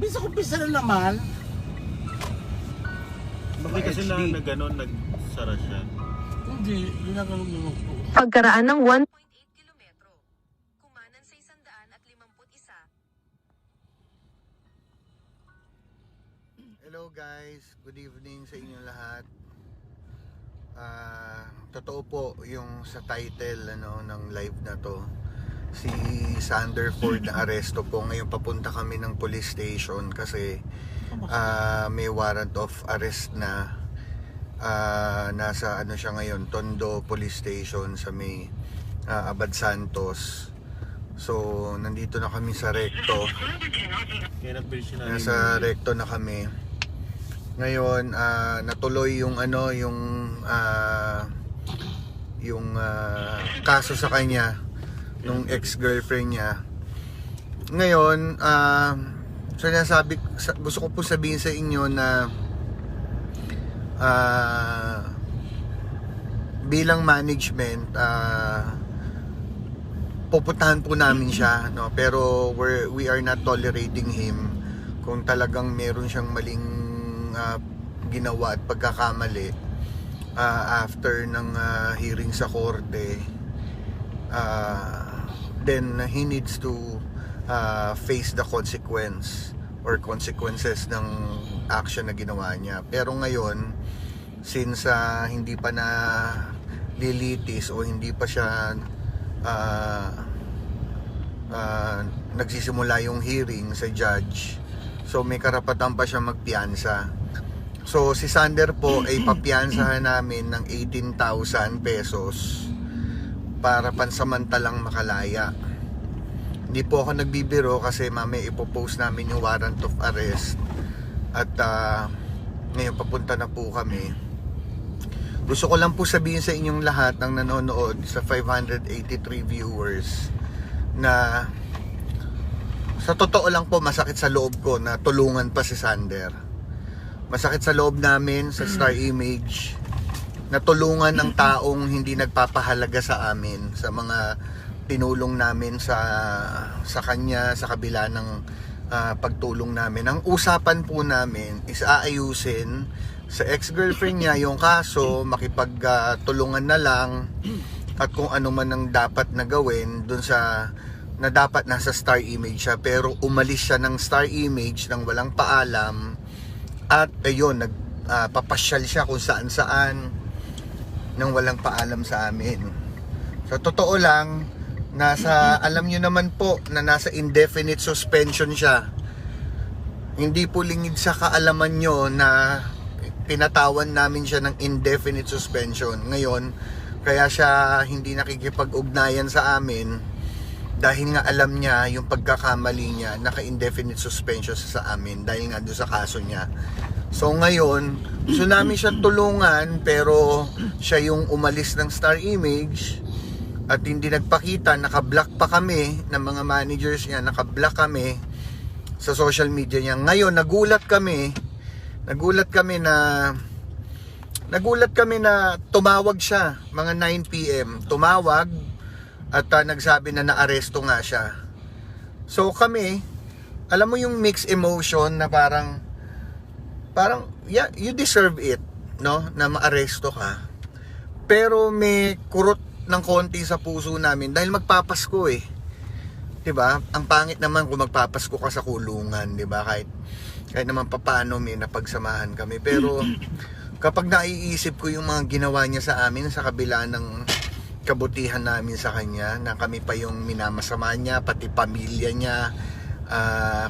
Umpisa na naman. Bakit kasi na gano'n, nagsara siya? Hindi, ginagawa ko. Pagkaraan ng 1.8 kilometro, kumanan sa 151. Hello guys, good evening sa inyong lahat. Totoo po yung sa title ng live na to. Si Sander Ford na aresto po. Ngayon papunta kami ng police station kasi may warrant of arrest na. Nasa siya ngayon, Tondo Police Station sa may Abad Santos. So nandito na kami sa Recto. Nasa Recto na kami. Ngayon natuloy yung kaso sa kanya nung ex-girlfriend niya. Ngayon gusto ko po sabihin sa inyo na bilang management pupuntahan po namin siya, no? Pero we are not tolerating him kung talagang meron siyang maling ginawa at pagkakamali after ng hearing sa korte. Then he needs to face the consequences ng action na ginawa niya. Pero ngayon, since hindi pa na lilitis o hindi pa siya nagsisimula yung hearing sa judge, so may karapatan pa siya magpiyansa. So si Sander po ay papiyansahan namin ng 18,000 pesos para pansamantalang makalaya. Hindi po ako nagbibiro kasi mamaya ipopost namin yung warrant of arrest. At ngayon papunta na po kami. Gusto ko lang po sabihin sa inyong lahat ng nanonood, sa 583 viewers, na sa totoo lang po masakit sa loob ko na tulungan pa si Sander. Masakit sa loob namin sa Star Image na tulungan ng taong hindi nagpapahalaga sa amin, sa mga tinulong namin sa kanya sa kabila ng pagtulong namin. Ang usapan po namin is aayusin sa ex-girlfriend niya yung kaso, makipagtulungan na lang, at kung ano man ang dapat na gawin dun sa na dapat nasa Star Image siya, pero umalis siya ng Star Image nang walang paalam, at ayun, nagpapasyal siya kung saan nang walang paalam sa amin. Sa totoo lang, alam nyo naman po na nasa indefinite suspension siya. Hindi po lingid sa kaalaman nyo na pinatawan namin siya ng indefinite suspension. Ngayon, kaya siya hindi nakikipag-ugnayan sa amin dahil nga alam niya yung pagkakamali niya, naka-indefinite suspension sa amin dahil nga doon sa kaso niya. So ngayon, gusto namin siya tulungan, pero siya yung umalis ng Star Image at hindi nagpakita. Naka-block pa kami ng mga managers niya, naka-block kami sa social media niya. Ngayon, nagulat kami na tumawag siya mga 9 PM. Tumawag at nagsabi na naaresto nga siya. So kami, alam mo yung mixed emotion na parang yeah, you deserve it, no, na maaresto ka. Pero may kurot ng konti sa puso namin dahil magpapasko eh. 'Di ba? Ang pangit naman kung magpapasko ka sa kulungan, 'di ba? Kahit naman papaano may napagsamahan kami. Pero kapag naiisip ko yung mga ginawa niya sa amin sa kabila ng kabutihan namin sa kanya, na kami pa yung minamasama niya, pati pamilya niya,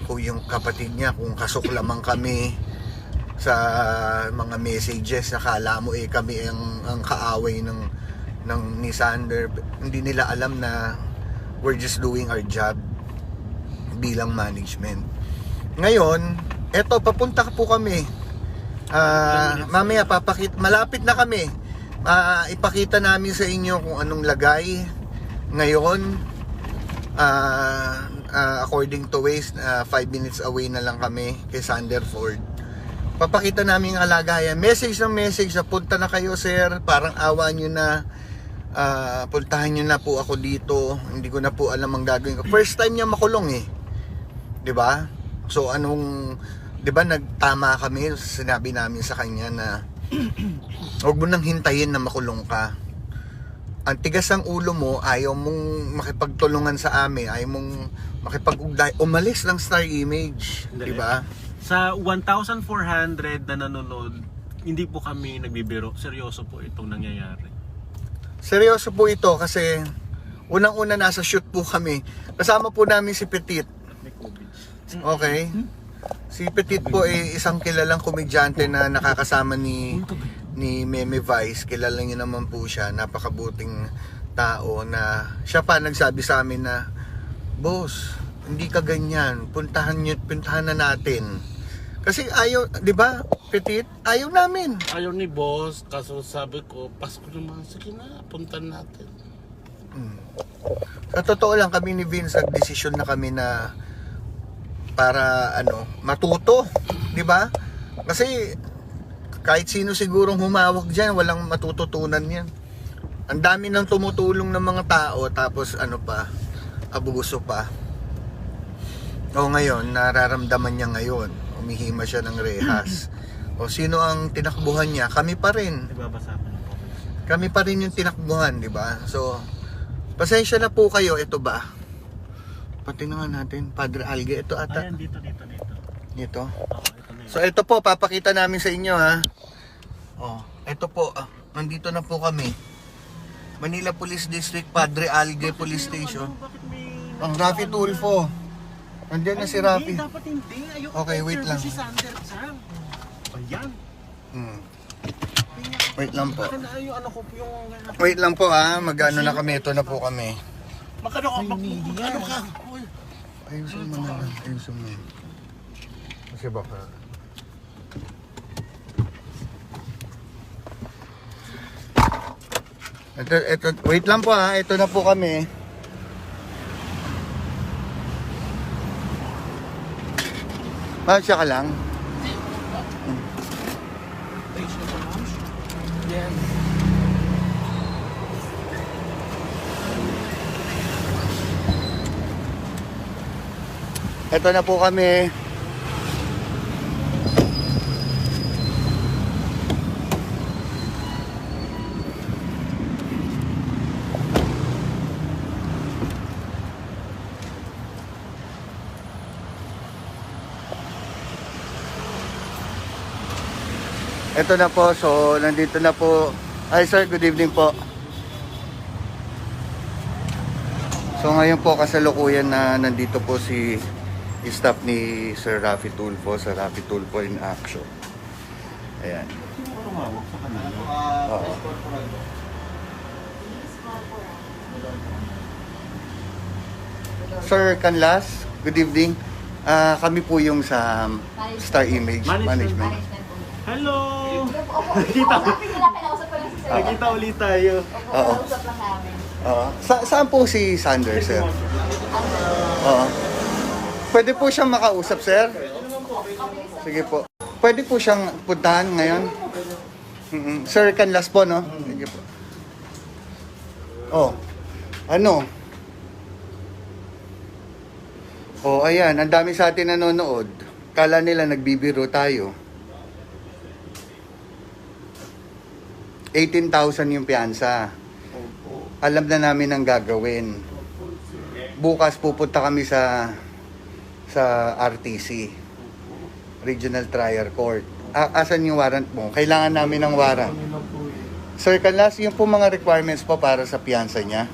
kung yung kapatid niya, kung kasuklamang kami sa mga messages, nakala mo kami ang kaaway ni Sander. Hindi nila alam na we're just doing our job bilang management. Ngayon, eto, papunta po kami. Mamaya malapit na kami. Ipakita namin sa inyo kung anong lagay ngayon. According to Waze, 5 minutes away na lang kami kay Sander Ford. Papakita namin ang alagayan. Message ng message na punta na kayo sir, parang awa nyo na, puntahan nyo na po ako dito, hindi ko na po alam ang gagawin ko. First time niya makulong eh, 'di ba? So anong, 'di ba nagtama kami, sinabi namin sa kanya na huwag mo nang hintayin na makulong ka. Ang tigas ng ulo mo, ayaw mong makipagtulungan sa amin, ayaw mong makipag-ugday, umalis ng Star Image, 'di ba? Sa 1,400 na nanonood, hindi po kami nagbibiro. Seryoso po itong nangyayari. Seryoso po ito kasi unang-una nasa shoot po kami. Kasama po namin si Petit. May COVID. Okay? Si Petit po ay isang kilalang komedyante na nakakasama ni Meme Vice. Kilala niyo naman po siya. Napakabuting tao na siya pa nagsabi sa amin na, "Boss, hindi ka ganyan. Puntahan na natin." Kasi ayaw, 'di ba? Petit, ayaw namin. Ayaw ni boss, kaso sabi ko, Pasko naman, sige na, puntan natin. Sa totoo lang, kami ni Vince nagdesisyon na kami na para matuto, 'di ba? Kasi kahit sino sigurong humawak diyan, walang matututunan 'yan. Ang dami nang tumutulong ng mga tao tapos abuso pa. O ngayon, nararamdaman niya ngayon, umihima siya ng rehas. O sino ang tinakbuhan niya? Kami pa rin. Nagbabasa ko ng comments. Kami pa rin yung tinakbuhan, 'di ba? So pasensya na po kayo, ito ba? Patingnan natin, Padre Alge, ito ata. Ayan, dito. Ito. Oo, ito na yun. So ito po, papakita namin sa inyo ha. Oh, ito po, nandito na po kami. Manila Police District, Padre Alge Police Station. Bakit may... Ang Rafi Tulfo. Nandiyan na si Rafi. Hindi, dapat hindi. Ayoko Okay, wait lang. Si Sander Sam. Ayan. Wait lang po. Bakit na yung ano ko yung... Wait lang po ha, magano na kami, ito na po kami. Magkano ka? Ano ka? Uy, Ayusin mo na lang, ayusin mo. Kasi baka... Ito, wait lang po ha, ito na po kami. Siya ka lang. Ito na po kami. Ito na po, so nandito na po. Hi sir, good evening po. So ngayon po kasalukuyan na nandito po si staff ni Sir Rafi Tulfo, Sir Rafi Tulfo in action. Ayan. Oo. Sir Canlas, good evening. Kami po yung sa Star Image Management. Hello! Nakita ulit tayo. Oo. Oo. Saan po si Sander, sir? Oo. Pwede po siyang makausap, sir? Sige po. Pwede po siyang puntahan ngayon? Sir Canlas po, no? Sige po. Oh. Ano? Oh, ayan. Ang dami sa atin nanonood. Kala nila nagbibiro tayo. 18,000 yung piyansa. Alam na namin ang gagawin. Bukas pupunta kami sa RTC, Regional Trial Court. Asan yung warrant mo? Kailangan namin ng warrant. Sir Canlas, yung po mga requirements po para sa piyansa niya.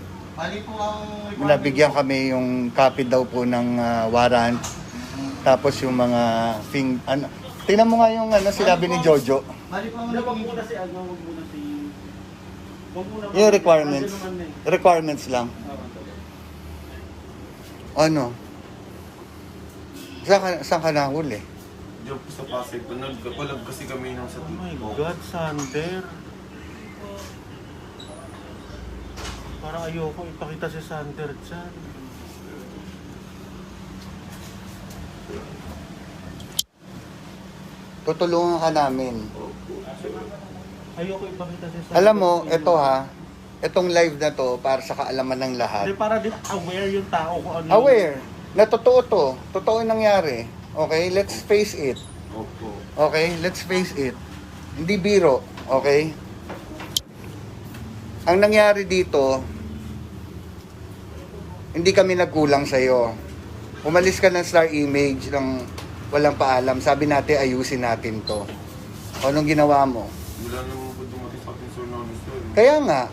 Nabigyan kami yung copy daw po ng warrant. Tapos yung mga tingnan mo nga yung sinabi ni Jojo. Yung requirements lang. Ano? Saan ka nahuli? Diyan po sa Pasig po, nagkapalag kasi kami ng sa Oh my TikTok. God, Sander. Parang ayoko ipakita si Sander dyan. Tutulungan ka namin. Ayoko ipakita si Sander. Alam mo, ito ha, itong live na to para sa kaalaman ng lahat. Hindi, para din aware yung tao kung ano. Aware na totoo to, totoo yung nangyari. Okay, let's face it. Opo. Okay, let's face it. Hindi biro, okay? Ang nangyari dito, hindi kami nagkulang sa'yo. Umalis ka ng Star Image ng walang paalam. Sabi natin, ayusin natin to. O, anong ginawa mo? Wala naman po dumating sa akin, sir, namin, sir. Kaya nga,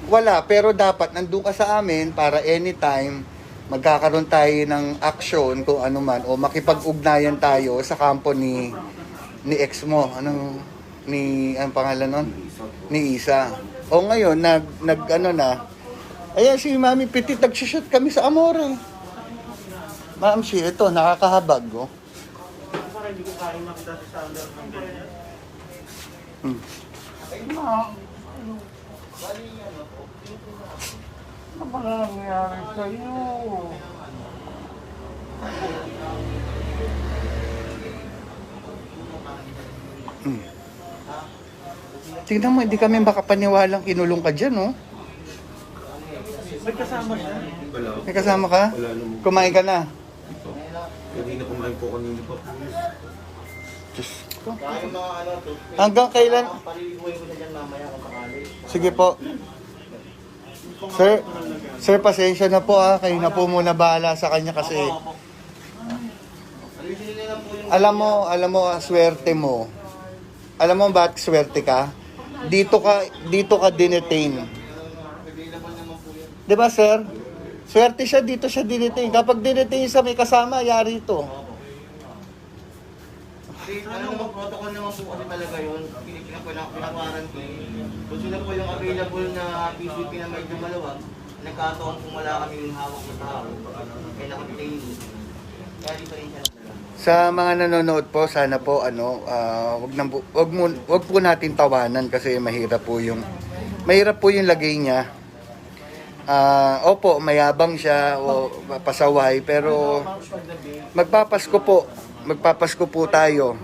wala. Pero dapat nandun ka sa amin para anytime magkakaroon tayo ng action kung ano man o makipag-ugnayan tayo sa kampo ni ex mo. Anong pangalan nun? Ni Isa. O ngayon, ano na. Ayan si Mami Petit, nagsushoot kami sa Amore. Ma'am, ito, nakakahabag. Oh. Parang hindi ko kaya makita si Sander ng ganyan. Ano ba nangyari sa'yo? Tingnan mo, hindi kami makapaniwalang kinulong ka dyan, oh. May kasama siya. Wala. May kasama ka? Wala naman. Kumain ka na? Kanina kumain po kanina pa po. Diyos ko. Hanggang kailan? Sige po. Sir, pasensya na po kayo na po muna bahala sa kanya kasi alam mo, swerte mo. Alam mo bakit swerte ka? Dito ka dinetain. 'Di ba, sir? Swerte siya dito siya dinetain. Kapag dinetain sa may kasama, yari ito. Ano naman protocol naman po kasi talaga yun, pinakwaran ko kung sila po yung available na PCP na medyo maluwag, nagkataon kung wala kami yung hawak na tao, kaya nakapitain. Kaya dito rin siya talaga. Sa mga nanonood po, sana po wag po natin tawanan kasi mahirap po yung lagay niya. Opo, mayabang siya o pasaway pero magpapasko po tayo.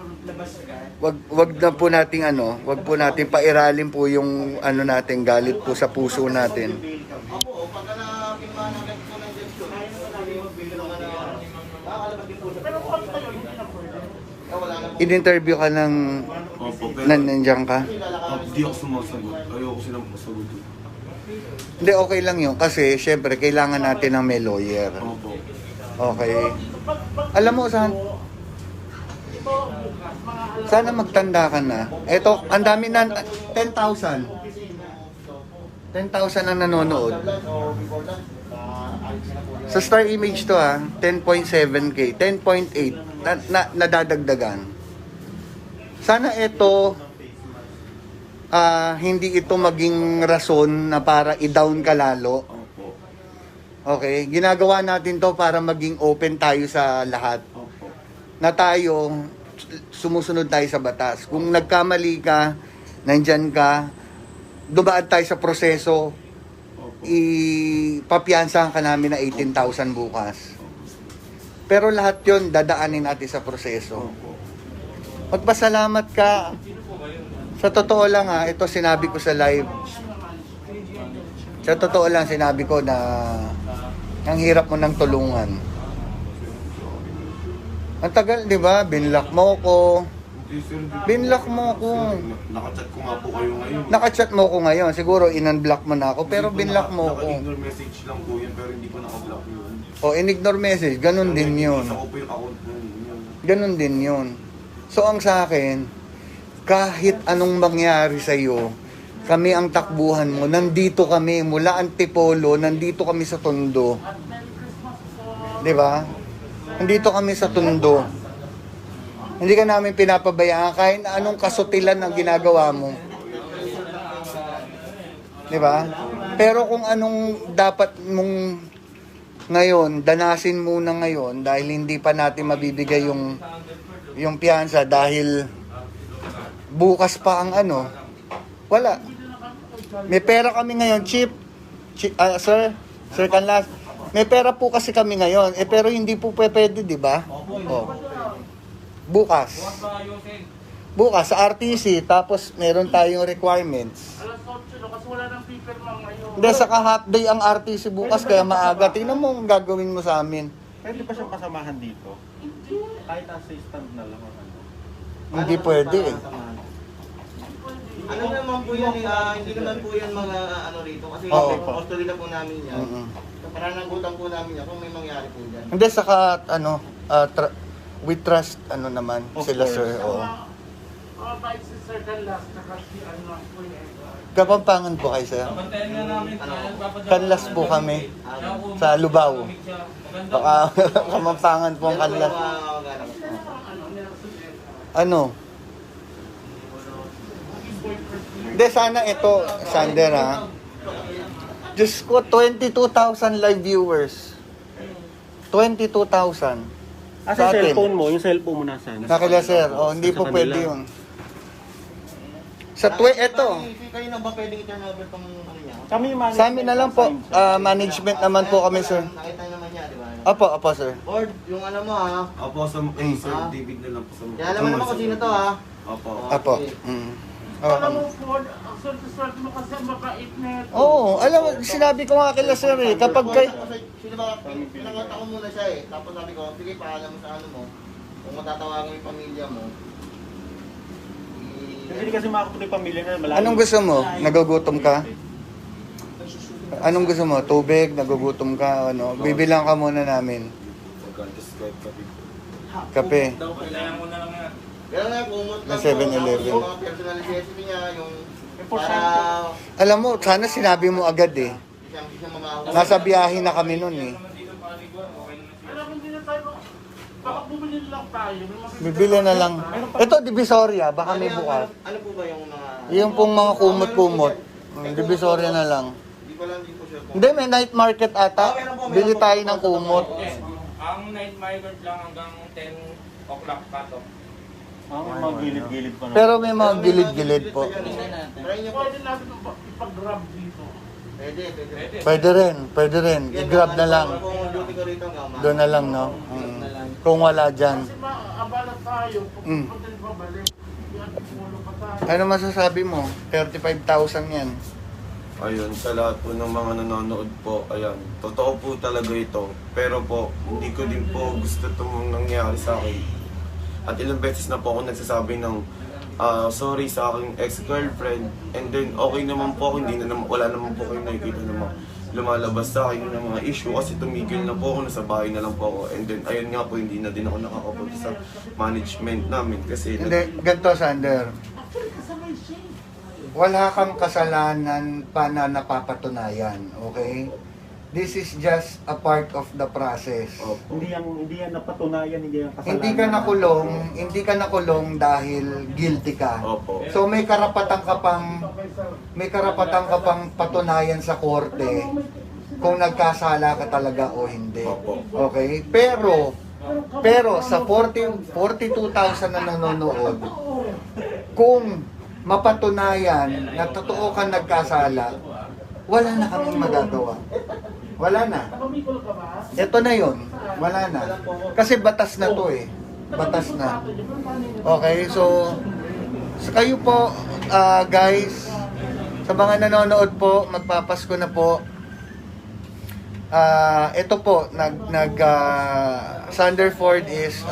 Wag na po nating wag po natin pairalin po yung natin galit po sa puso natin. Opo, pagka na-pinwa ng ganito ng gesture, magbibigyan naman na nakakalabas din po sa wala na. In-interview ka ng Opo, pero nandiyan ka? di ako sumasagot. Ayoko silang masagot. Hindi, okay lang yun kasi syempre kailangan natin ng may lawyer. Opo. Okay. Alam mo, sana magtanda ka na. Ito, ang dami na, 10,000. 10,000 ang nanonood. Sa Star Image to 10.7K, 10.8 nadadagdagan. Sana ito hindi ito maging rason na para i-down ka lalo. Opo. Okay, ginagawa natin to para maging open tayo sa lahat. Opo. Na tayo sumusunod tayo sa batas. Kung nagkamali ka, nandyan ka, dumaan tayo sa proseso, ipapiansahan ka namin na 18,000 bukas. Pero lahat yon dadaanin natin sa proseso. Magpasalamat ka. Sa totoo lang ito sinabi ko sa live. Sa totoo lang sinabi ko na ang hirap mo ng tulungan. Ang tagal, di ba? Binlock mo ko. Hindi, sir. Binlock mo ko. Nakachat ko nga po kayo ngayon. Nakachat mo ko ngayon. Siguro in-unblock mo na ako. Pero binlock mo ko. Naka-ignore message lang po yun, pero hindi ko naka-block yun. O, in-ignore message. Ganun din yun. Isa ko po yung account mo yun. Ganun din yun. So, ang sa akin, kahit anong mangyari sa'yo, kami ang takbuhan mo. Nandito kami. Mula Antipolo, nandito kami sa Tondo. Di ba? Nandito kami sa Tondo. Hindi ka namin pinapabayaan kahit anong kasutilan ang ginagawa mo. Di ba? Pero kung anong dapat mong ngayon, danasin muna ngayon dahil hindi pa natin mabibigay yung piyansa dahil bukas pa ang wala. May pera kami ngayon, Sir Canlas. May pera po kasi kami ngayon, pero hindi po pwede, di ba? Oh. Bukas sa RTC, tapos meron tayong requirements. Hindi, saka half day ang RTC bukas, kaya maaga. Tingnan mo ang gagawin mo sa amin. Pwede ba siyang kasamahan dito? Kahit assistant na lang ako. Hindi pwede eh. Ano naman po yan hindi naman po yan mga ano rito kasi Oo. custody na po namin yan. Mm-mm. So pananagutan po namin yan kung may mangyari po dyan. Hindi, saka ano, we trust ano naman Of sila course. sir. Oo. Mabait si Sir Canlas, saka si ano po yun. Kapampangan po kayo sir. Kanlas po kami sa Lubao. Baka Kapampangan po ang kanlas. Ano? Hindi, sana ito, Sander ha. Diyos ko, 22,000 live viewers. 22,000. Sa Sa atin. cellphone mo, yung cellphone mo nasaan? Sa kila sir, hindi Sa po kanila. pwede yun. Sa ito. Kayo na ba pwedeng i-turn over tong ano niya? Kami yung Sa amin na lang po, management naman po kami sir. Nakita naman niya, di ba? Apo sir. Or yung ano mo ha. Opo, sa Sir David na lang po sa Kaya alam mo naman kung sino to ha. Opo. Apo. Alam mo po, ang swerte-swerte mo kasi mabait na ito. Oo, alam mo, sinabi ko nga kila sir eh, kapag kay... Sino ba? Pinangata ko muna siya eh. Tapos sabi ko, sige paalam mo sa ano mo. Kung matatawagan yung pamilya mo. Hindi kasi makapunta yung pamilya na malayo. Anong gusto mo? Nagugutom ka? Anong gusto mo? Tubig? Nagugutom ka? Ano? Bibilang ka muna namin. Mag-describe ka dito. Kape. Kaya nga, kumot lang May 7-Eleven. yung mga personal necessity niya, yung para Alam mo, sana sinabi mo agad eh. hindi siya mamahawa. Nasa biyahe na kami nun eh. Alam, hindi na tayo, baka bumili lang tayo. Bibili na lang. Ito, Divisoria. Baka may bukas. Ano po ba yung mga... Yung pong mga kumot-kumot. Divisoria na lang. Hindi ko lang din po sure kung... Hindi, may night market ata. Bili tayo ng kumot. Ang night market lang hanggang 10 o'clock cut off. May mga gilid-gilid pa. Pero may mga gilid-gilid po. Try niyo po. Pwede natin ipag-grab dito. Pwede. Pwede rin. I-grab na lang. Kung duty ko rito nga, ma'am. Doon na lang, no? Kung wala dyan. Kasi maabala tayo, Mm. pag din babalik, yan, pulo pa tayo. Ano masasabi mo? 35,000 yan. Ayun, sa lahat po ng mga nanonood po, ayan, totoo po talaga ito. Pero po, hindi ko din po gusto itong nangyari sa akin. At ilang beses na po ako nagsasabi ng sorry sa aking ex-girlfriend. And then, okay naman po ako, hindi na naman, wala naman po kayo nakikita na mga lumalabas sa akin ng mga issue kasi tumigil na po ako, nasa bahay na lang po ako. And then, ayun nga po, hindi na din ako nakakapunta sa management namin kasi... Hindi, ganito, Sander. Wala kang kasalanan pa na napapatunayan, okay? This is just a part of the process. Opo. Hindi yan napatunayan, hindi yan kasalanan. Hindi ka nakulong dahil guilty ka. Opo. So may karapatan ka pang patunayan sa korte kung nagkasala ka talaga o hindi. Opo. Okay? Pero sa 42,000 na nanonood, kung mapatunayan na totoo ka nagkasala, wala na kaming magagawa. Wala na. Ito na yon. Wala na. Kasi batas na to eh. Batas na. Okay, so kayo po, guys, sa mga nanonood po, magpapasko na po. Ito po, Sanderford is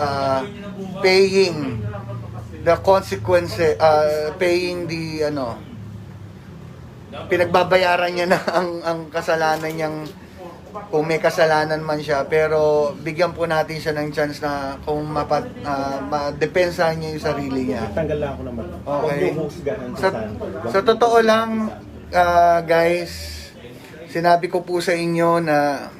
paying the consequences, paying the pinagbabayaran niya na ang kasalanan niyang, kung may kasalanan man siya, pero bigyan po natin siya ng chance na kung madepensahan niya yung sarili niya. Tanggal lang ako naman. Okay. Huwag yung husgahan Sa totoo lang, guys, sinabi ko po sa inyo na,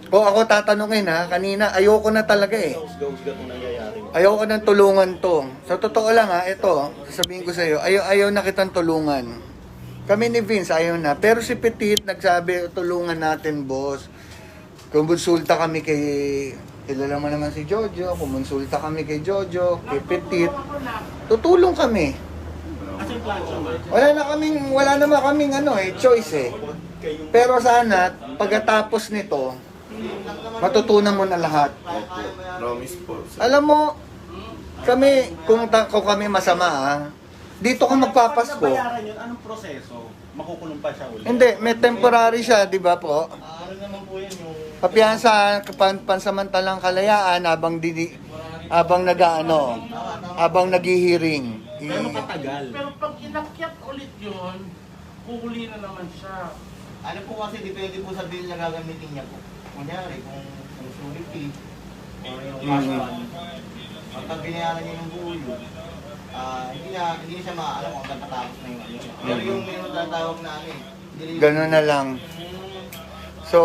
kung ako tatanungin kanina, ayoko na talaga eh. husga kung nangyayari. Ayoko nang tulungan to. Sa totoo lang ito, sasabihin ko sa iyo, ayaw na kitang tulungan. Kami ni Vince, ayaw na. Pero si Petit nagsabi, tulungan natin, boss. Kumonsulta kami kay... Kilala mo naman si Jojo. Kumonsulta kami kay Jojo, kay Petit. Tutulong kami. Wala naman kaming choice eh. Pero sana, pagkatapos nito, matutunan mo na lahat. Promise po. Alam mo, kami, kung kami masama dito ka magpapasko. Bayaran yun, anong proseso? Makukulong pa siya ulit? Hindi, may temporary siya, di ba po? Ano naman po yan yung... Papiyansa, pansamantalang kalayaan habang Habang habang naghihiring. Gano'ng katagal? Pero pag inakyat ulit yun, kuhuli na naman siya. Ano po kasi, depende po sa bill na gagamitin niya po. Kunyari, kung 250 or yung cash one, pag binayaran niya yung buo yun, hindi siya maalam kung tatapos na yung ano. Pero yung meron tatawag na ano eh. Ganun na lang. So,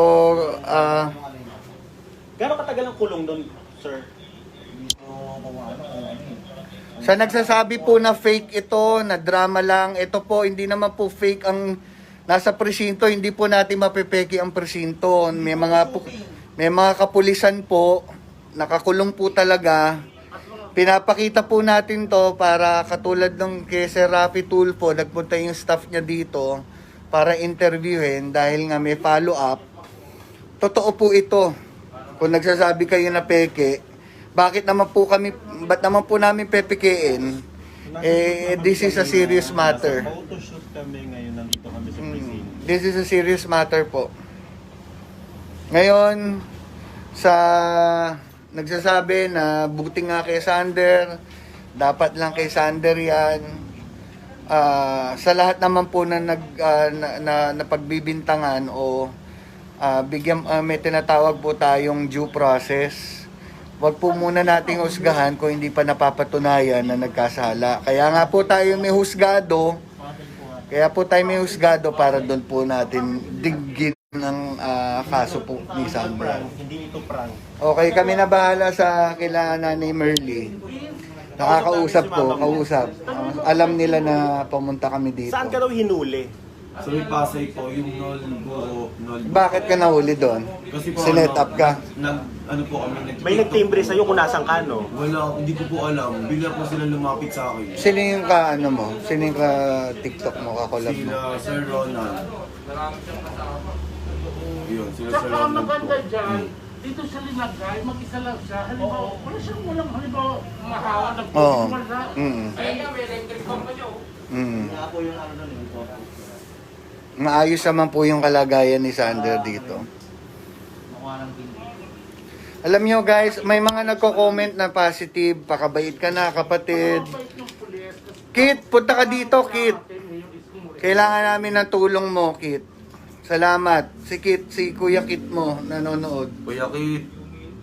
Gano'ng katagal ang kulong doon, sir? sa nagsasabi po na fake ito, na drama lang, ito po, hindi naman po fake ang nasa presinto, hindi po natin mapepeki ang presinto. May mga kapulisan po, nakakulong po talaga. Pinapakita po natin to para katulad ng kay Sir Rafi Tulfo, nagpunta yung staff niya dito para interviewin dahil nga may follow-up. Totoo po ito. Kung nagsasabi kayo na peke, ba't naman po namin pepekein? This is a serious matter. Photoshoot kami ngayon, nandito kami sa presinto. This is a serious matter po. Ngayon, sa nagsasabi na buti nga kay Sander, dapat lang kay Sander yan. Sa lahat naman po na napagbibintangan o may tinatawag po tayong due process. Wag po muna nating husgahan kung hindi pa napapatunayan na nagkasala. Kaya nga po tayo may husgado. Para doon po natin diggin ng kaso po ni Sandra. Hindi ito prank. Okay, kami na bahala sa kila Nanay Merly. Nakakausap ko, kausap. Alam nila na pumunta kami dito. Saan ka daw hinuli? So may Pasay po, yung Nol. Bakit ka nahuli doon? Kasi po, Sinet up ka? Ano po kami, May nagtimbre sa'yo kung nasan ka, no? Wala, hindi ko po alam. Bigla po sila lumapit sa akin. Sino yung Sino yung TikTok mo, kakolab mo? Sila Sir Ronald. Yun, sila Sir Saka Ronald maganda po. dyan, dito siya linagay, mag-isa lang siya. Halimbawa, halimbawa, mahawa ng Oo. wala. Ayun nga, may electric pump pa niyo. Kaya po yung ano doon, ito. Maayos naman po yung kalagayan ni Sander dito. Makuha ng bill. Alam nyo guys, may mga nagko-comment na positive. Pakabait ka na, kapatid. Kit, punta ka dito, Kit. Kailangan namin ng tulong mo, Kit. Salamat. Si Kuya Kit mo, nanonood. Kuya Kit,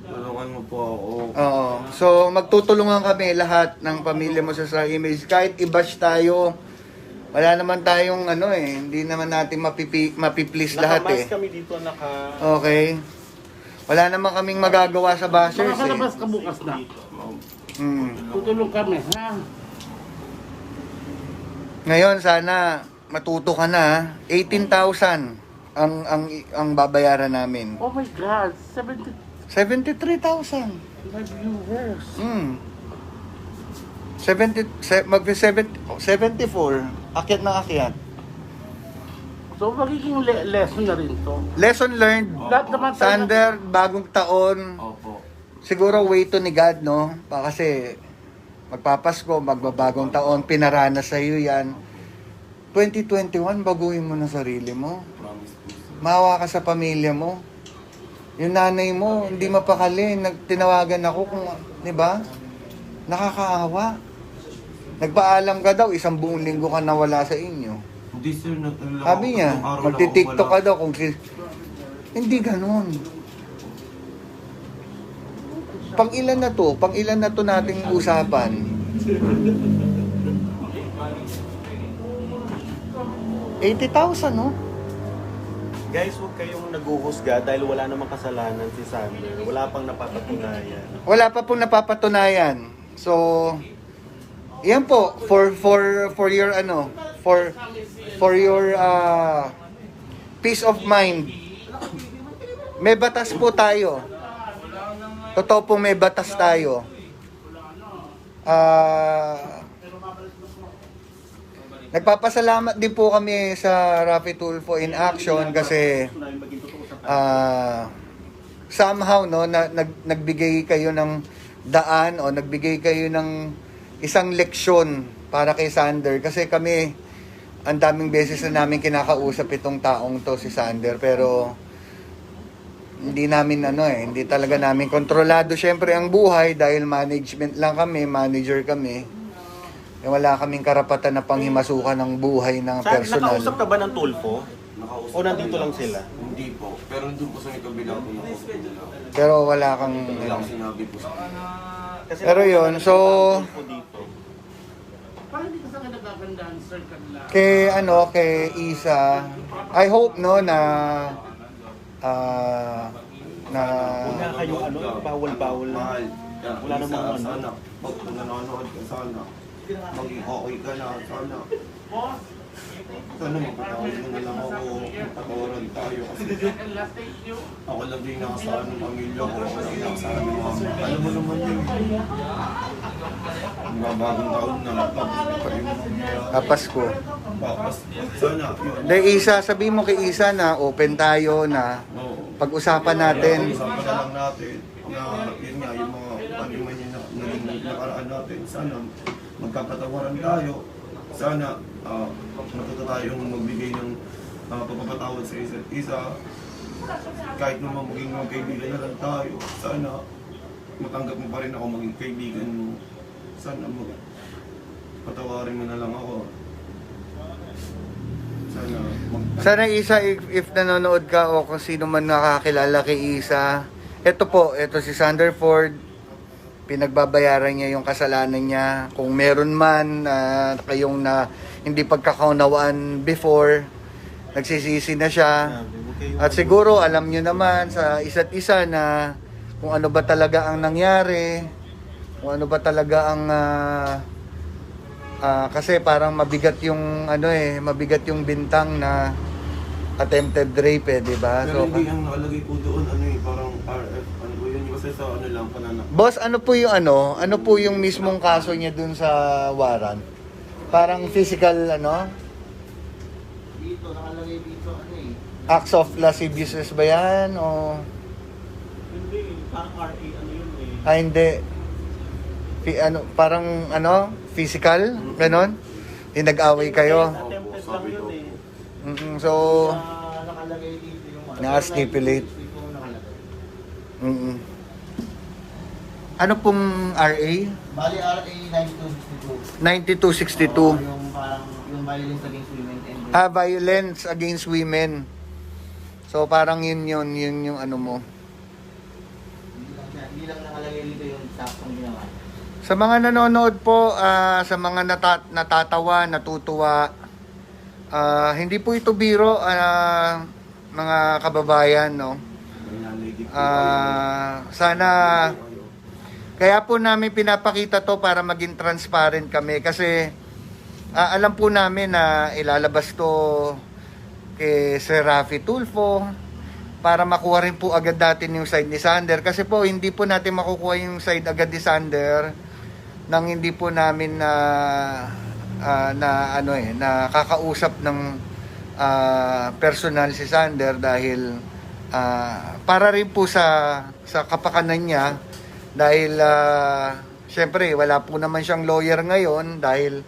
tulungan mo po ako. Oo. So, magtutulungan kami lahat ng pamilya mo sa image. Kahit i-bash tayo, wala naman tayong hindi naman natin mapiplease lahat eh. Nakamask kami dito, Okay. Wala naman kaming magagawa sa bashers eh. Makakalabas ka bukas na. Tutulong kami, ha? Ngayon sana matuto ka na. 18,000 ang babayaran namin. Oh my God, 73,000. my viewers. 74. Akyat na akyat. So, magiging lesson na rin to. Lesson learned. Lahat naman tayo- Sander, bagong taon. Opo. Siguro way to ni God, no? Kasi magpapasko, magbabagong taon, pinaranas sa iyo yan. 2021, baguhin mo na sarili mo. Promise po. Mawa ka sa pamilya mo. Yung nanay mo, hindi mapakali. Tinawagan ako kung, di ba? Nakakaawa. Nagpaalam ka daw, 1 buong linggo ka nawala sa inyo. Hindi sir, Sabi niya, magti-TikTok ka daw kung hindi ganun. Pang ilan na to nating usapan. 80,000, no? Guys, huwag kayong naguhusga dahil wala namang kasalanan si Sander. Wala pang napapatunayan. Wala pa pong napapatunayan. So, yan po for your for your peace of mind. May batas po tayo. Totoo po, may batas tayo. Nagpapasalamat din po kami sa Rafi Tulfo in Action kasi somehow nagbigay kayo ng daan o nagbigay kayo ng isang leksyon para kay Sander kasi kami ang daming beses na namin kinakausap itong taong to si Sander pero hindi namin hindi talaga namin kontrolado syempre ang buhay dahil management lang kami, manager kami. Wala kaming karapatan na panghimasukan ng buhay ng personal. Nakausap ka ba ng Tulfo? Nakausap O nandito lang sila? Hindi po. Pero nandun po sa may kabila po na Pero wala kang wala akong sinabi po sa Kasi Pero yun, so Tulfo dito. Parang hindi ka sa akin nagagandaan, sir, kanila. kay Isa, I hope na Huwag na kayong bawal-bawal na. Mahal. Wala namang ano. Sana, kung nanonood ka sana, maging okay ka na, sana. Sana magpatawad mo na lang ako, patawaran tayo kasi And last thank you. ako lang din nakasaan ng pamilya ko, ako lang nakasaan ng mama. Alam mo naman yun. Bagong taon na, tapos Pasko. Papas. Sana, yun. Dahil Isa, sabihin mo kay Isa na open tayo na Oo. pag-usapan natin. Usapan na lang natin na yun nga, yung mga paniman niya na naging nakaraan natin. Sana magkapatawaran tayo. Sana matuto tayong magbigay ng pagpapatawad sa isa't isa. Kahit naman maging magkaibigan na lang tayo. Sana matanggap mo pa rin ako maging kaibigan mo. Sana patawarin mo na lang ako. Sana Isa, if nanonood ka o kung sino man nakakilala kay Isa, ito si Sander Ford, pinagbabayaran niya yung kasalanan niya. Kung meron man kayong hindi pagkakaunawaan before, nagsisisi na siya. At siguro alam niyo naman sa isa't isa na kung ano ba talaga ang nangyari, kung ano ba talaga ang kasi parang mabigat yung mabigat yung bintang na attempted rape di ba? Pero hindi ang nakalagay po doon, parang RF, ano po yun, kasi sa lang, panana. Boss, ano po yung mismong kaso niya dun sa warrant? Parang physical, Dito, nakalagay dito, acts of lasciviousness ba yan? O... Hindi, parang RA, yun hindi. Parang, physical? Ganon? Yung nag-away kayo? Attempted lang yun So, nakalagay dito yung naka-stipulate. dito nakalagay. Ano pong RA? Bali, RA 9262. 9262. Yung parang, yung violence against women and Violence against women. So, parang yun yung ano mo. hindi lang nakalagay dito yung saktong ginawa. Sa mga nanonood po, sa mga natatawa, natutuwa, hindi po ito biro, mga kababayan, no? Sana, kaya po namin pinapakita to para maging transparent kami kasi alam po namin na ilalabas to kay Sir Raffy Tulfo para makuha rin po agad natin yung side ni Sander kasi po hindi po natin makukuha yung side agad ni Sander nang hindi po namin nakakausap ng personal si Sander dahil para rin po sa kapakanan niya dahil syempre wala po naman siyang lawyer ngayon dahil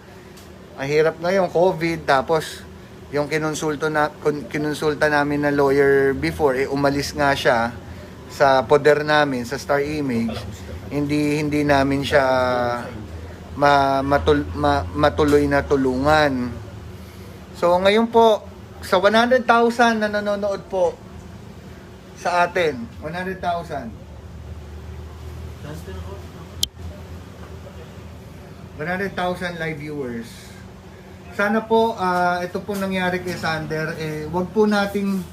mahirap ngayon COVID tapos yung kinonsulta namin na lawyer before umalis nga siya sa poder namin sa Star Image hindi namin siya matuloy na tulungan. So ngayon po sa 100,000 na nanonood po sa atin, 100,000 live viewers. Sana po ito po nangyari kay Sander wag po nating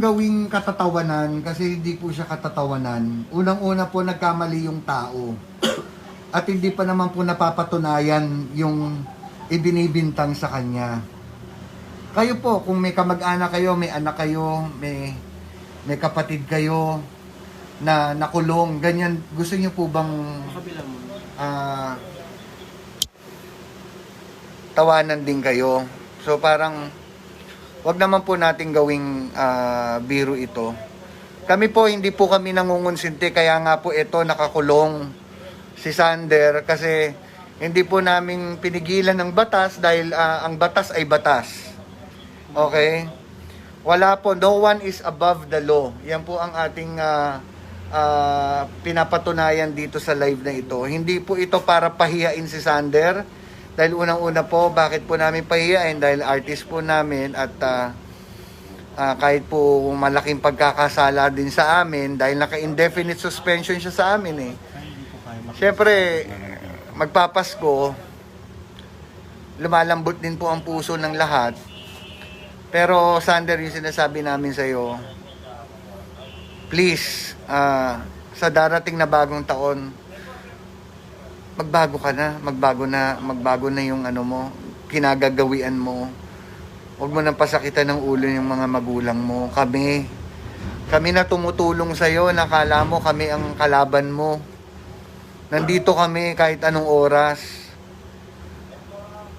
gawing katatawanan kasi hindi po siya katatawanan. Unang-una po nagkamali yung tao. At hindi pa naman po napapatunayan yung ibinibintang sa kanya. Kayo po, kung may kamag-anak kayo, may anak kayo, may kapatid kayo na nakulong, ganyan, gusto niyo po bang tawanan din kayo? So parang wag naman po nating gawing biro ito. Kami po, hindi po kami nangungonsinti, kaya nga po ito nakakulong si Sander kasi hindi po namin pinigilan ng batas dahil ang batas ay batas. Okay? Wala po, no one is above the law. Yan po ang ating pinapatunayan dito sa live na ito. Hindi po ito para pahiyain si Sander. Dahil unang-una po, bakit po namin pahiyain? Dahil artist po namin at kahit po malaking pagkakasala din sa amin, dahil naka-indefinite suspension siya sa amin eh. Siyempre, magpapasko, lumalambot din po ang puso ng lahat. Pero Sander, yung sinasabi namin sa iyo, please, sa darating na bagong taon, magbago na yung ano mo, kinagagawian mo. Huwag mo nang pasakitan ng ulo yung mga magulang mo. Kami na tumutulong sa iyo, nakala mo kami ang kalaban mo. Nandito kami kahit anong oras.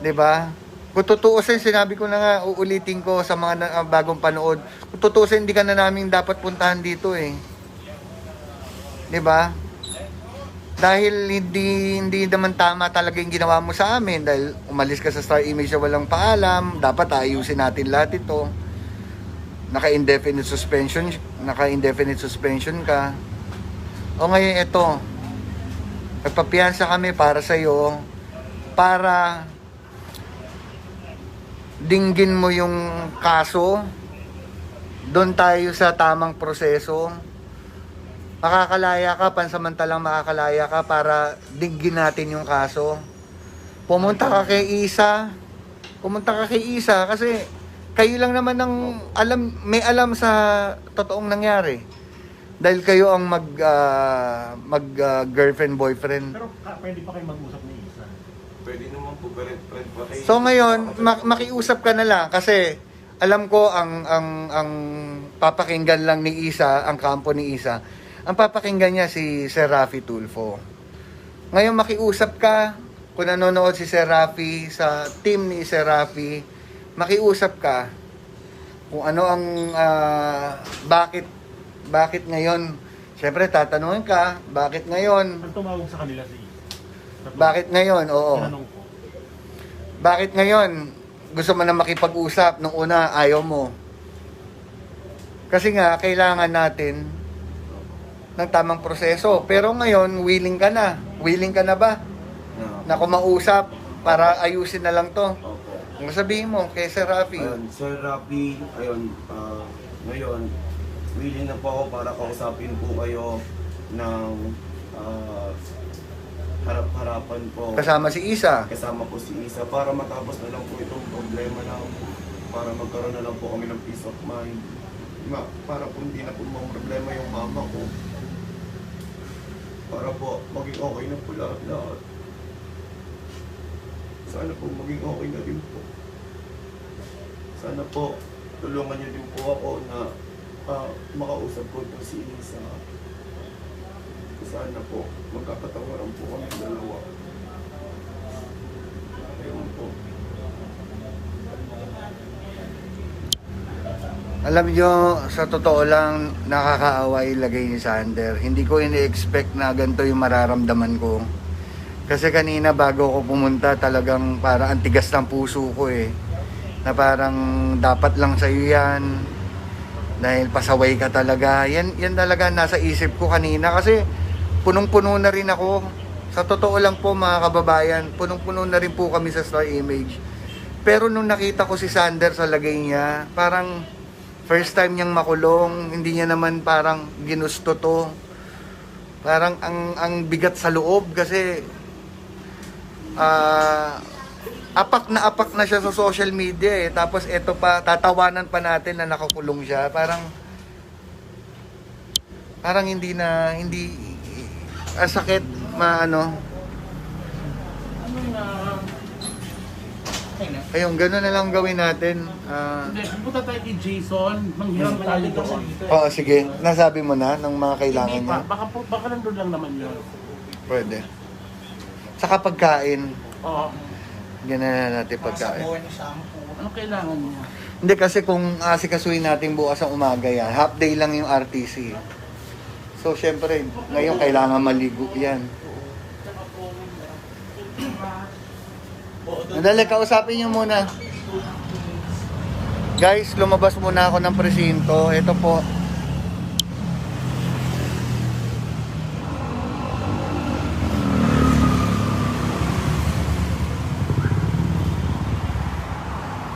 'Di ba? Kung tutuusin, sinabi ko na nga, uulitin ko sa mga bagong panood. Kung tutuusin, hindi ka na namin dapat puntahan dito eh. 'Di ba? Dahil hindi naman tama talaga yung ginawa mo sa amin. Dahil umalis ka sa Star Image na walang paalam. Dapat ayusin natin lahat ito. Naka-indefinite suspension ka. O ngayon ito, nagpapiyansa kami para sa iyo, para dinggin mo yung kaso. Doon tayo sa tamang proseso. Makakalaya ka, pansamantalang makakalaya ka para dinggin natin yung kaso. Pumunta ka kay Isa kasi kayo lang naman may alam sa totoong nangyari. Dahil kayo ang girlfriend boyfriend. Pero pwede pa kayo mag-usap ni Isa. Pwede naman po, friend pa kayo. So ngayon, makiusap ka na lang kasi alam ko ang papakinggan lang ni Isa, ang kampo ni Isa. Ang papakinggan niya si Sir Raffy Tulfo. Ngayon makiusap ka, kung nanonood si Sir Raffy sa team ni Sir Raffy, makiusap ka kung ano ang bakit ngayon. Siyempre tatanungin ka, bakit ngayon? Ang tumawag sa kanila si Isa. Bakit ngayon? Oo. Tinanong ko. Bakit ngayon? Gusto mo na makipag-usap, nung una ayaw mo. Kasi nga, kailangan natin ng tamang proseso. Pero ngayon, willing ka na. Willing ka na ba? No. Na kumausap para ayusin na lang to. Opo. Ang sabihin mo kay Sir Raffy. Ayun, Sir Raffy, ngayon, willing na po ako para kausapin po kayo ng harap-harapan po. Kasama si Isa. Kasama po si Isa para matapos na lang po itong problema lang, para magkaroon na lang po kami ng peace of mind. Para po hindi na po problema yung mama ko. Para po maging okay na po lahat. Sana po maging okay na din po. Sana po tulungan niyo din po ako na makausap ko itong si Isa. Sana po magkakatawaran po kami dalawa. Ayun po. Alam nyo, sa totoo lang, nakakaawa ilagay ni Sander. Hindi ko ini-expect na ganito yung mararamdaman ko. Kasi kanina bago ako pumunta, talagang para antigas ng puso ko eh. Na parang dapat lang sa'yo yan. Dahil pasaway ka talaga. Yan talaga nasa isip ko kanina. Kasi punong-puno na rin ako. Sa totoo lang po mga kababayan, punong-puno na rin po kami sa Star Image. Pero nung nakita ko si Sander sa lagay niya, parang first time niyang makulong, hindi niya naman parang ginusto to. Parang ang bigat sa loob kasi apak na siya sa social media eh. Tapos eto pa, tatawanan pa natin na nakakulong siya. Parang hindi ang sakit ayun, gano'n na lang gawin natin. Hindi, punta tayo kay Jason, manghiram tayo doon. Oo, sige. Nasabi mo na ng mga kailangan Hindi niya. pa, baka nandun lang naman yun. Pwede. Sa pagkain, Oo. ganun na natin pagkain. Anong kailangan niya? Hindi kasi kung asikasuhin natin bukas ang umaga yan, half day lang yung RTC. So, syempre, ngayon kailangan maligo yan. Nadali, kausapin niyo muna. Guys, lumabas muna ako ng presinto. Ito po.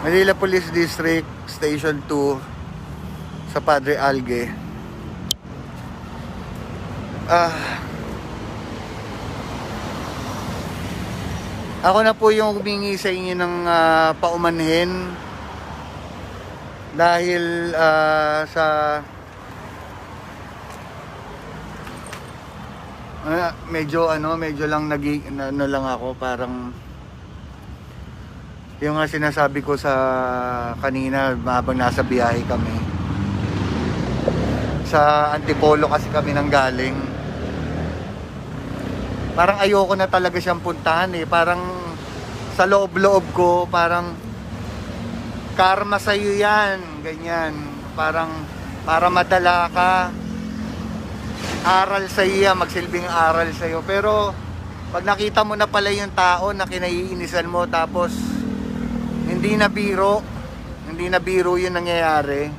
Manila Police District, Station 2 sa Padre Algue. Ako na po yung humingi sa inyo ng paumanhin dahil sa medyo lang lang ako, parang yung nga sinasabi ko sa kanina habang nasa biyahe kami. Sa Antipolo kasi kami nang galing. Parang ayoko na talaga siyang puntahan eh. Parang sa loob-loob ko, parang karma sa'yo yan. Ganyan. Parang para madala ka. Aral sa'yo yan, magsilbing aral sa'yo. Pero pag nakita mo na pala yung tao na kinaiinisan mo, tapos hindi na biro yung nangyayari.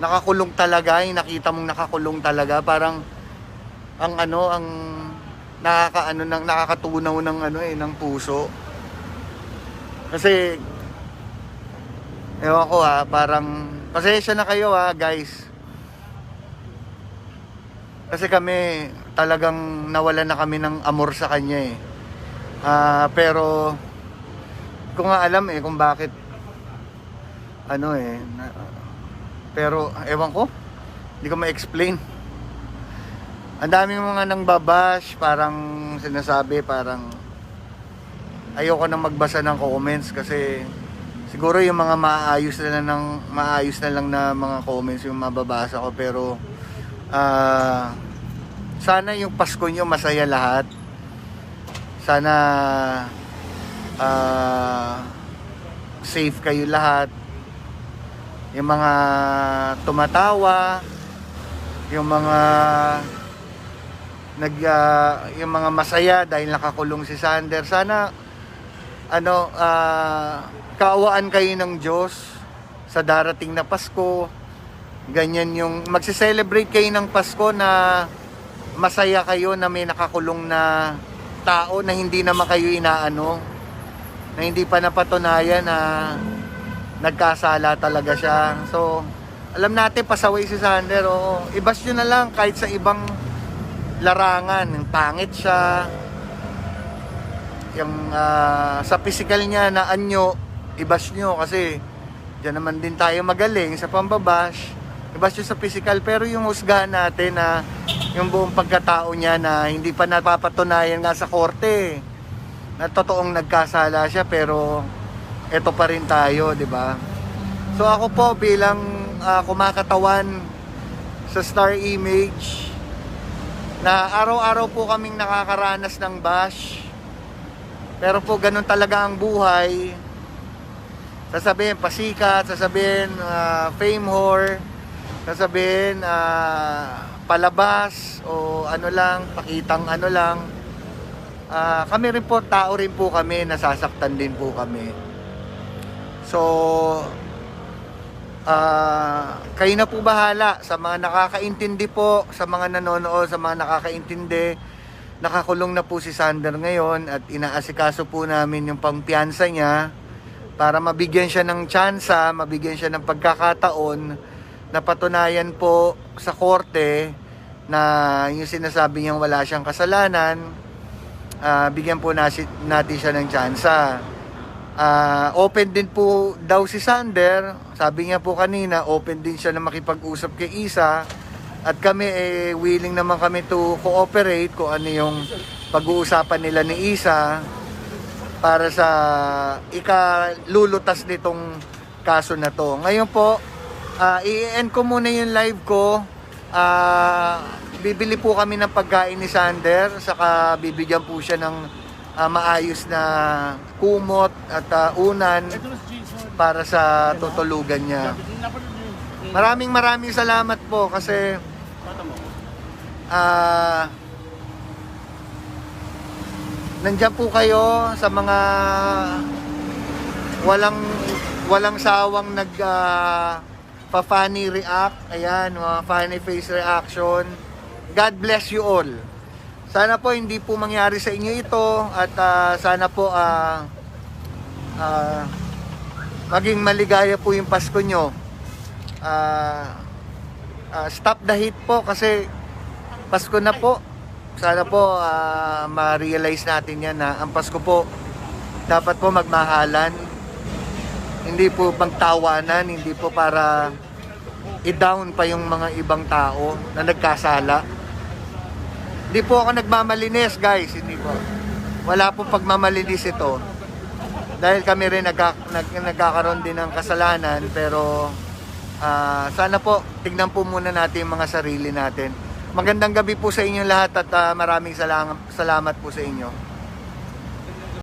Nakakulong talaga, yung nakita mong nakakulong talaga, parang ang nakakatunaw ng puso. Kasi ewan ko parang pasensya na kayo guys. Kasi kami talagang nawalan na kami ng amor sa kanya eh. Pero ko nga alam kung bakit pero ewan ko, hindi ko ma-explain. Ang daming mga nang babash, parang sinasabi, parang ayoko nang magbasa ng comments kasi siguro yung mga maayos na lang na mga comments yung mababasa ko. Pero sana yung Pasko nyo masaya lahat. Sana safe kayo lahat. Yung mga tumatawa, yung mga yung mga masaya dahil nakakulong si Sander, sana kaawaan kayo ng Diyos sa darating na Pasko. Ganyan yung magse-celebrate kayo ng Pasko na masaya kayo na may nakakulong na tao na hindi naman kayo na hindi pa napatunayan na nagkasala talaga siya. So, alam natin pasaway si Sander. Ibas nyo na lang kahit sa ibang larangan. Yung pangit siya. Yung sa physical niya na anyo, ibas nyo kasi dyan naman din tayo magaling sa pambabash. Ibas nyo sa physical. Pero yung husgahan natin na yung buong pagkatao niya na hindi pa napapatunayan nga sa korte na totoong nagkasala siya, pero eto pa rin tayo, di ba? So ako po bilang kumakatawan sa Star Image na araw-araw po kaming nakakaranas ng bash, pero po ganun talaga ang buhay. Sasabihin pasikat, sasabihin fame whore, sasabihin palabas o pakitang lang. Kami rin po, tao rin po kami, nasasaktan din po kami. So kayo na po bahala sa mga nakakaintindi po, sa mga nanonood, sa mga nakakaintindi. Nakakulong na po si Sander ngayon at inaasikaso po namin yung pangpiyansa niya para mabigyan siya ng tsansa, mabigyan siya ng pagkakataon na patunayan po sa korte na yung sinasabi niyang wala siyang kasalanan. Bigyan po natin siya ng tsansa. Open din po daw si Sander. Sabi niya po kanina, open din siya na makipag-usap kay Isa. At kami willing naman kami to cooperate kung ano yung pag-uusapan nila ni Isa para sa ikalulutas nitong kaso na to. Ngayon po, i-end ko muna yung live ko. Bibili po kami ng pagkain ni Sander, saka bibigyan po siya ng maayos na kumot at unan para sa tutulugan niya. Maraming salamat po kasi nandyan po kayo sa mga walang sawang pa-funny react. Ayan, mga funny face reaction. God bless you all. Sana po hindi po mangyari sa inyo ito at sana po maging maligaya po yung Pasko nyo. Stop the hate po kasi Pasko na po. Sana po ma-realize natin yan na ang Pasko po dapat po magmahalan. Hindi po magtawanan, hindi po para i-down pa yung mga ibang tao na nagkasala. Hindi po ako nagmamalinis, guys, hindi po. Wala po pagmamalinis ito. Dahil kami rin nagkakaroon din ng kasalanan, pero sana po tignan po muna natin yung mga sarili natin. Magandang gabi po sa inyo lahat at maraming salamat po sa inyo.